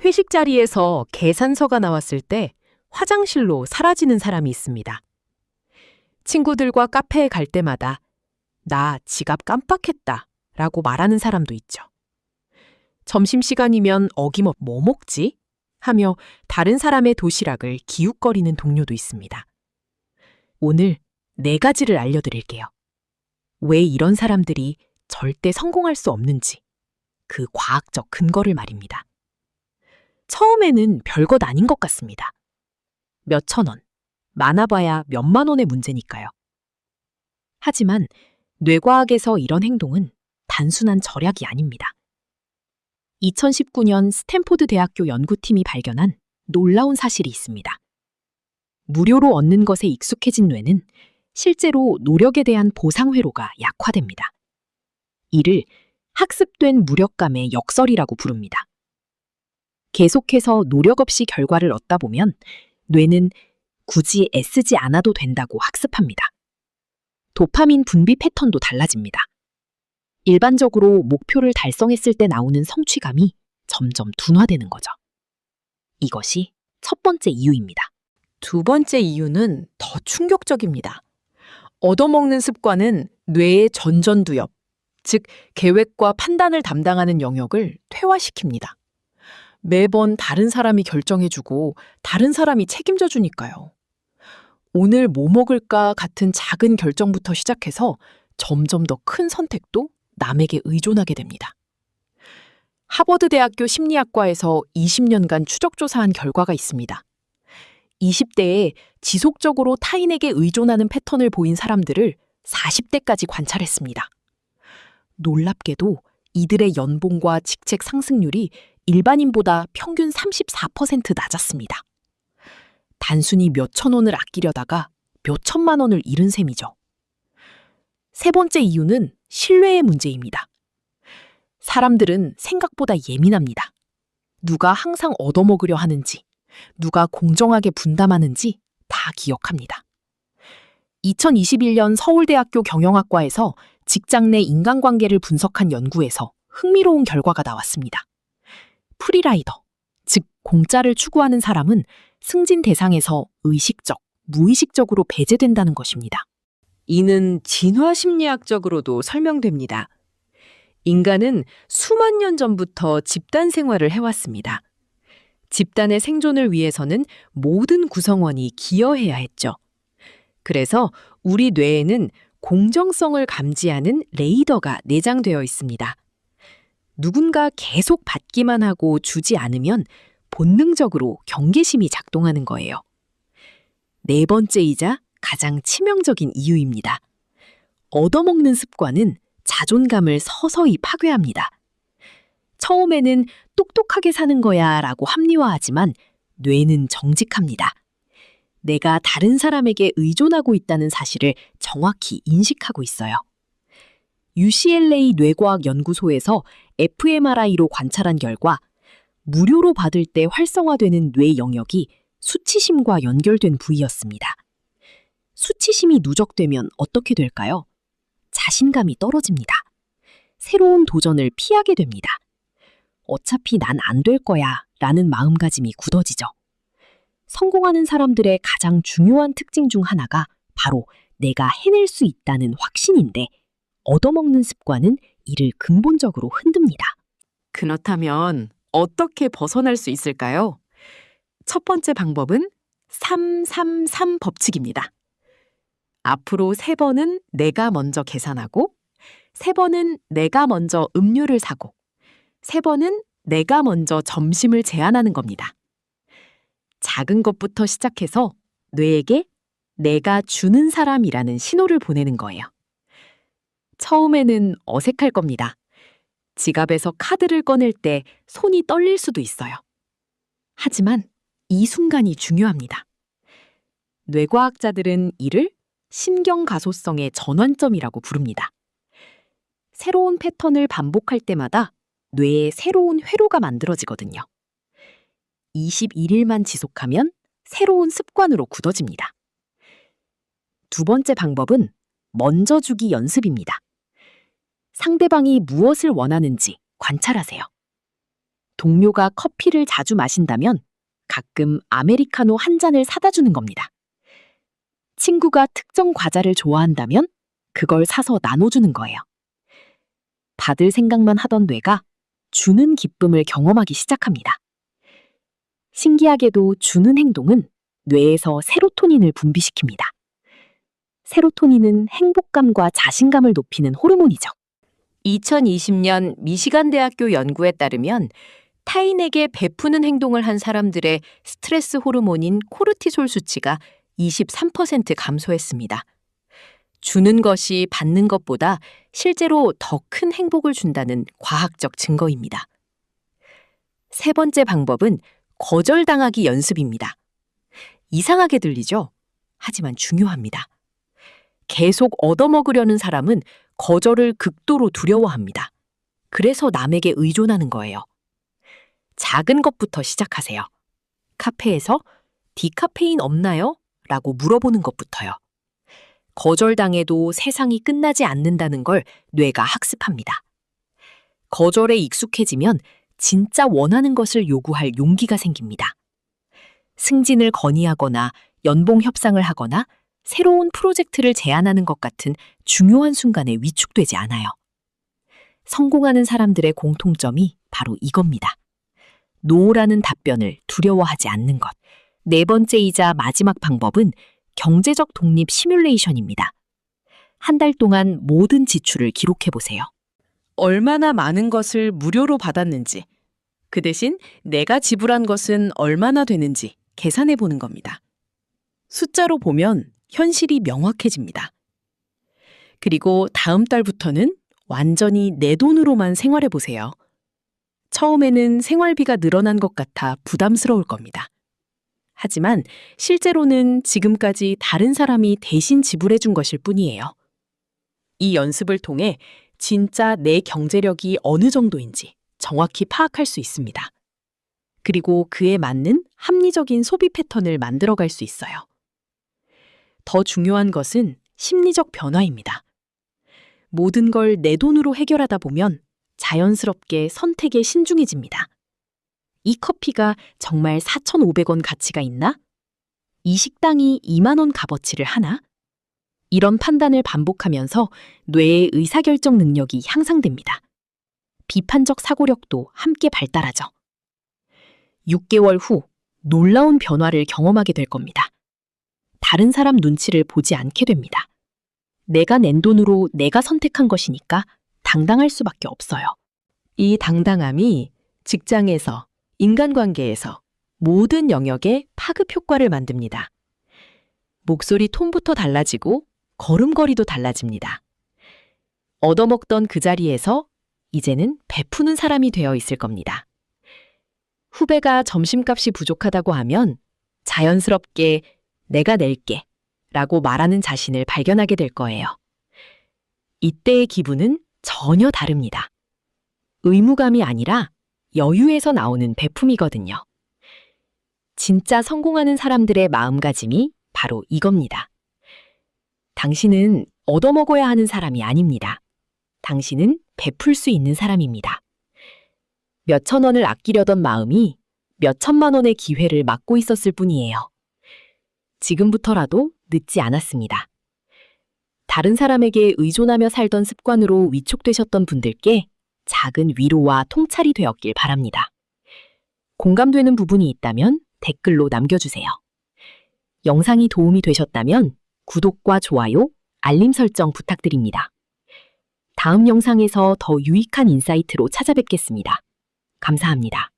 회식 자리에서 계산서가 나왔을 때 화장실로 사라지는 사람이 있습니다. 친구들과 카페에 갈 때마다 나 지갑 깜빡했다 라고 말하는 사람도 있죠. 점심시간이면 어김없이 뭐 먹지? 하며 다른 사람의 도시락을 기웃거리는 동료도 있습니다. 오늘 4가지를 알려드릴게요. 왜 이런 사람들이 절대 성공할 수 없는지, 그 과학적 근거를 말입니다. 처음에는 별것 아닌 것 같습니다. 몇천 원, 많아봐야 몇만 원의 문제니까요. 하지만 뇌과학에서 이런 행동은 단순한 절약이 아닙니다. 2019년 스탠포드 대학교 연구팀이 발견한 놀라운 사실이 있습니다. 무료로 얻는 것에 익숙해진 뇌는 실제로 노력에 대한 보상 회로가 약화됩니다. 이를 학습된 무력감의 역설이라고 부릅니다. 계속해서 노력 없이 결과를 얻다 보면 뇌는 굳이 애쓰지 않아도 된다고 학습합니다. 도파민 분비 패턴도 달라집니다. 일반적으로 목표를 달성했을 때 나오는 성취감이 점점 둔화되는 거죠. 이것이 첫 번째 이유입니다. 두 번째 이유는 더 충격적입니다. 얻어먹는 습관은 뇌의 전전두엽, 즉 계획과 판단을 담당하는 영역을 퇴화시킵니다. 매번 다른 사람이 결정해주고 다른 사람이 책임져 주니까요. 오늘 뭐 먹을까 같은 작은 결정부터 시작해서 점점 더 큰 선택도 남에게 의존하게 됩니다. 하버드 대학교 심리학과에서 20년간 추적조사한 결과가 있습니다. 20대에 지속적으로 타인에게 의존하는 패턴을 보인 사람들을 40대까지 관찰했습니다. 놀랍게도 이들의 연봉과 직책 상승률이 일반인보다 평균 34% 낮았습니다. 단순히 몇천 원을 아끼려다가 몇천만 원을 잃은 셈이죠. 세 번째 이유는 신뢰의 문제입니다. 사람들은 생각보다 예민합니다. 누가 항상 얻어먹으려 하는지, 누가 공정하게 분담하는지 다 기억합니다. 2021년 서울대학교 경영학과에서 직장 내 인간관계를 분석한 연구에서 흥미로운 결과가 나왔습니다. 프리라이더, 즉 공짜를 추구하는 사람은 승진 대상에서 의식적, 무의식적으로 배제된다는 것입니다. 이는 진화 심리학적으로도 설명됩니다. 인간은 수만 년 전부터 집단 생활을 해왔습니다. 집단의 생존을 위해서는 모든 구성원이 기여해야 했죠. 그래서 우리 뇌에는 공정성을 감지하는 레이더가 내장되어 있습니다. 누군가 계속 받기만 하고 주지 않으면 본능적으로 경계심이 작동하는 거예요. 네 번째이자 가장 치명적인 이유입니다. 얻어먹는 습관은 자존감을 서서히 파괴합니다. 처음에는 똑똑하게 사는 거야 라고 합리화하지만 뇌는 정직합니다. 내가 다른 사람에게 의존하고 있다는 사실을 정확히 인식하고 있어요. UCLA 뇌과학 연구소에서 fMRI로 관찰한 결과 무료로 받을 때 활성화되는 뇌 영역이 수치심과 연결된 부위였습니다. 수치심이 누적되면 어떻게 될까요? 자신감이 떨어집니다. 새로운 도전을 피하게 됩니다. 어차피 난 안 될 거야 라는 마음가짐이 굳어지죠. 성공하는 사람들의 가장 중요한 특징 중 하나가 바로 내가 해낼 수 있다는 확신인데 얻어먹는 습관은 이를 근본적으로 흔듭니다. 그렇다면 어떻게 벗어날 수 있을까요? 첫 번째 방법은 333 법칙입니다. 앞으로 3번은 내가 먼저 계산하고, 3번은 내가 먼저 음료를 사고, 3번은 내가 먼저 점심을 제안하는 겁니다. 작은 것부터 시작해서 뇌에게 내가 주는 사람이라는 신호를 보내는 거예요. 처음에는 어색할 겁니다. 지갑에서 카드를 꺼낼 때 손이 떨릴 수도 있어요. 하지만 이 순간이 중요합니다. 뇌과학자들은 이를 신경가소성의 전환점이라고 부릅니다. 새로운 패턴을 반복할 때마다 뇌에 새로운 회로가 만들어지거든요. 21일만 지속하면 새로운 습관으로 굳어집니다. 두 번째 방법은 먼저 주기 연습입니다. 상대방이 무엇을 원하는지 관찰하세요. 동료가 커피를 자주 마신다면 가끔 아메리카노 한 잔을 사다 주는 겁니다. 친구가 특정 과자를 좋아한다면 그걸 사서 나눠주는 거예요. 받을 생각만 하던 뇌가 주는 기쁨을 경험하기 시작합니다. 신기하게도 주는 행동은 뇌에서 세로토닌을 분비시킵니다. 세로토닌은 행복감과 자신감을 높이는 호르몬이죠. 2020년 미시간 대학교 연구에 따르면 타인에게 베푸는 행동을 한 사람들의 스트레스 호르몬인 코르티솔 수치가 23% 감소했습니다. 주는 것이 받는 것보다 실제로 더 큰 행복을 준다는 과학적 증거입니다. 세 번째 방법은 거절당하기 연습입니다. 이상하게 들리죠? 하지만 중요합니다. 계속 얻어먹으려는 사람은 거절을 극도로 두려워합니다. 그래서 남에게 의존하는 거예요. 작은 것부터 시작하세요. 카페에서 디카페인 없나요? 라고 물어보는 것부터요. 거절당해도 세상이 끝나지 않는다는 걸 뇌가 학습합니다. 거절에 익숙해지면 진짜 원하는 것을 요구할 용기가 생깁니다. 승진을 건의하거나 연봉 협상을 하거나 새로운 프로젝트를 제안하는 것 같은 중요한 순간에 위축되지 않아요. 성공하는 사람들의 공통점이 바로 이겁니다. 노라는 답변을 두려워하지 않는 것. 네 번째이자 마지막 방법은 경제적 독립 시뮬레이션입니다. 한 달 동안 모든 지출을 기록해 보세요. 얼마나 많은 것을 무료로 받았는지, 그 대신 내가 지불한 것은 얼마나 되는지 계산해 보는 겁니다. 숫자로 보면 현실이 명확해집니다. 그리고 다음 달부터는 완전히 내 돈으로만 생활해 보세요. 처음에는 생활비가 늘어난 것 같아 부담스러울 겁니다. 하지만 실제로는 지금까지 다른 사람이 대신 지불해 준 것일 뿐이에요. 이 연습을 통해 진짜 내 경제력이 어느 정도인지 정확히 파악할 수 있습니다. 그리고 그에 맞는 합리적인 소비 패턴을 만들어갈 수 있어요. 더 중요한 것은 심리적 변화입니다. 모든 걸 내 돈으로 해결하다 보면 자연스럽게 선택에 신중해집니다. 이 커피가 정말 4,500원 가치가 있나? 이 식당이 2만 원 값어치를 하나? 이런 판단을 반복하면서 뇌의 의사결정 능력이 향상됩니다. 비판적 사고력도 함께 발달하죠. 6개월 후 놀라운 변화를 경험하게 될 겁니다. 다른 사람 눈치를 보지 않게 됩니다. 내가 낸 돈으로 내가 선택한 것이니까 당당할 수밖에 없어요. 이 당당함이 직장에서, 인간관계에서 모든 영역에 파급 효과를 만듭니다. 목소리 톤부터 달라지고 걸음걸이도 달라집니다. 얻어먹던 그 자리에서 이제는 베푸는 사람이 되어 있을 겁니다. 후배가 점심값이 부족하다고 하면 자연스럽게 내가 낼게 라고 말하는 자신을 발견하게 될 거예요. 이때의 기분은 전혀 다릅니다. 의무감이 아니라 여유에서 나오는 베품이거든요. 진짜 성공하는 사람들의 마음가짐이 바로 이겁니다. 당신은 얻어먹어야 하는 사람이 아닙니다. 당신은 베풀 수 있는 사람입니다. 몇천 원을 아끼려던 마음이 몇천만 원의 기회를 막고 있었을 뿐이에요. 지금부터라도 늦지 않았습니다. 다른 사람에게 의존하며 살던 습관으로 위축되셨던 분들께 작은 위로와 통찰이 되었길 바랍니다. 공감되는 부분이 있다면 댓글로 남겨주세요. 영상이 도움이 되셨다면 구독과 좋아요, 알림 설정 부탁드립니다. 다음 영상에서 더 유익한 인사이트로 찾아뵙겠습니다. 감사합니다.